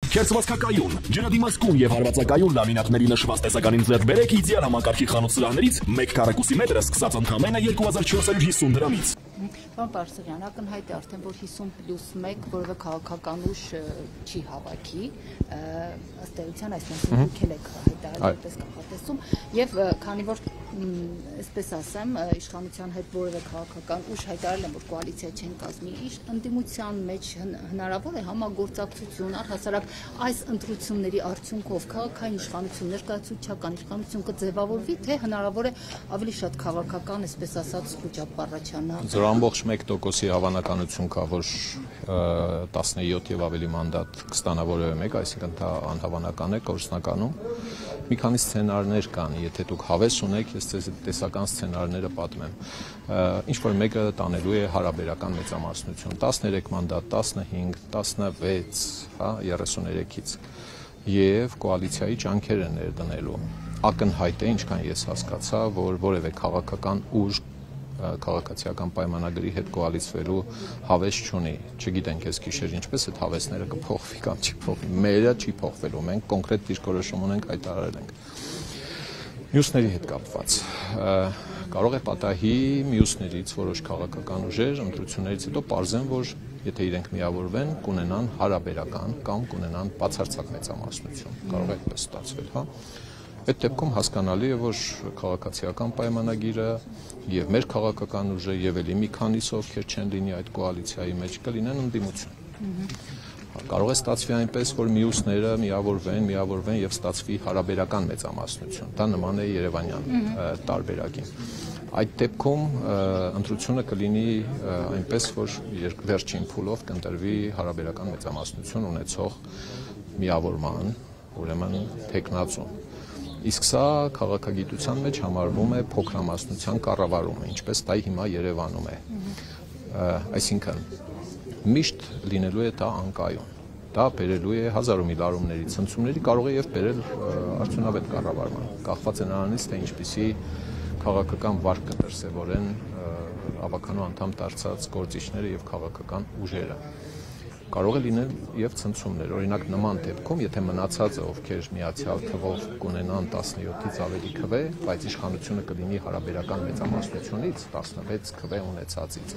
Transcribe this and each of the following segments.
Քերծվածքակայուն, ջրադիմացկուն եւ հարվածակայուն լամինատների նշված տեսականին ձեռք բերեք իդեալ համակարգի խանութ սրահներից 1 քառակուսի մետրը սկսած ընդամենը 2450 դրամից։ Պարոն Պարսեղյան, ակնհայտ է արդեն, որ 50+1 որևէ քաղաքական ուժ չի հավաքի, ըստ էության այսպես դուք եք հայտարարել որպես կանխատեսում, եւ քանի որ այսպես ասեմ, իշխանության հետ որևէ քաղաքական ուժ հայտարարել են, որ կոալիցիա չեն կազմի, ընդդիմության մեջ հնարավոր է համագործակցություն, առհասարակ այս ընտրությունների արդյունքով քաղաքային իշխանություն, ներկայացուցչական իշխանություն կձևավորվի, թե հնարավոր է ավելի շատ քաղաքական, այսպես ասած, խոճապ առաջանա։ Ամբողջ 1%-ի հավանականություն կա, որ 17 եւ ավելի մանդատ կստանա որևէ մեկ, այսինքն դա անհավանական է կորսնականում։ Մի քանի սցենարներ կան, եթե դուք հավես ունեք, ես ձեզ տեսական սցենարները պատմեմ։ Ինչ որ մեկը տանելու է հարաբերական մեծամասնություն, 13 մանդատ, 15, 16, հա, 33-ից եւ կոալիցիայի ջանքեր են ներդնելու։ Ակնհայտ է, ինչքան ես հասկացա, որ որևէ քաղաքական ուժ քաղաքացիական պայմանագրի հետ կոալիցվելու հավես չունի, չգիտենք այս գիշեր ինչպես այդ հավեսները կփոխվի կամ չի փոխվի, մերը չի փոխվելու, մենք կոնկրետ դիրքորոշում ունենք, հայտարարել ենք։ Մյուսների հետ կապված կարող է պատահի մյուսներից որոշ քաղաքական ուժեր ընտրություններից հետո պարզեն, որ եթե իրենք միավորվեն, կունենան հարաբերական կամ կունենան բացարձակ մեծամասնություն, կարող է այդպես ստացվել, հա։ Այդ դեպքում հասկանալի է, որ քաղաքացիական պայմանագիրը եւ մեր քաղաքական ուժը եւ էլի մի քանիսը ովքեր չեն լինի այդ կոալիցիայի մեջ կլինեն ընդդիմություն։ Կարող է ստացվի այնպես, որ մյուսները միավորվեն եւ ստացվի հարաբերական մեծամասնություն։ Դա նման է Երևանյան տարբերակին։ Այդ դեպքում ընտրությունը կլինի այնպես, որ վերջին փուլով կընտրվի հարաբերական մեծամասնություն ունեցող միավորման, ուրեմն թեկնածու։ Իսկ սա քաղաքագիտության մեջ համարվում է փոքրամասնության կառավարումը, ինչպես դա հիմա Երևանում է։ Այսինքն միշտ լինելու է դա անկայուն։ Դա բերելու է հազար ու մի լարումների, ցնցումների, կարող է եւ բերել արդյունավետ կառավարման։ Կախված է նրանից, թե ինչպիսի քաղաքական վարկ կդրսևորեն ավականու անդամ դարձած գործիչները եւ քաղաքական ուժերը։ Կարող է լինել եւ ցնցումներ, օրինակ նման դեպքում, եթե մնացածը ովքեր միացյալ թվով կունենան 17-ից ավելի քվե, բայց իշխանությունը կլինի հարաբերական մեծամասնությունից 16 քվե ունեցածից,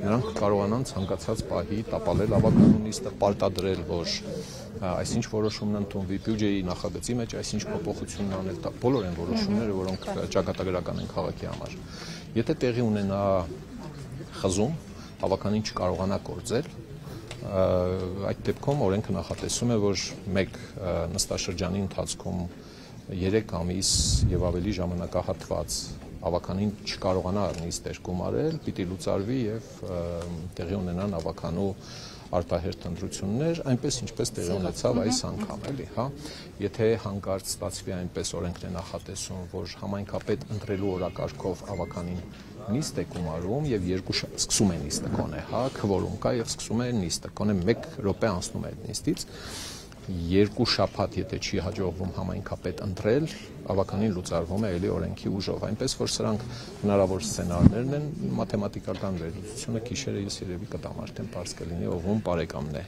նրանք կարողանան ցանկացած պահի տապալել ավականու նիստը, պարտադրել, որ այսինչ որոշումն ընդունվի բյուջեի նախագծի մեջ, այսինչ փոփոխությունն անել, դա բոլոր այն որոշումները, որոնք ճակատագրական են քաղաքի համար։ Եթե տեղի ունենա խզում, հավականին չկարողանա գործել, այդ դեպքում օրենքը նախատեսում է, որ մեկ նստաշրջանի ընթացքում 3 ամիս եւ ավելի ժամանակահատված ավականին չկարողանա նիստեր գումարել, պիտի լուծարվի եւ տեղի ունենան ավականու արտահերթ ընտրություններ, այնպես ինչպես տեղի ունեցավ այս անգամ, էլի, հա։ Եթե հանկարծ ստացվի այնպես օրենքն է նախատեսում, որ համայնքապետ ընտրելու օրակարգով ավականին նիստ է գումարում եւ սկսում է նիստը կոնե, հա, քվորում կա եւ սկսում է նիստը, կոնե 1 րոպե անցնում է այդ նիստից, 2 շաբաթ եթե չի հաջողվում համայնքապետ ընտրել, ավականին լուծարվում է էլի օրենքի ուժով, այնպես որ սրանք հնարավոր սցենարներն են, մաթեմատիկական վերլուծությունը գիշերը ես երևի կտամ արդեն բարձ կլինի, ողում բարեկամն է։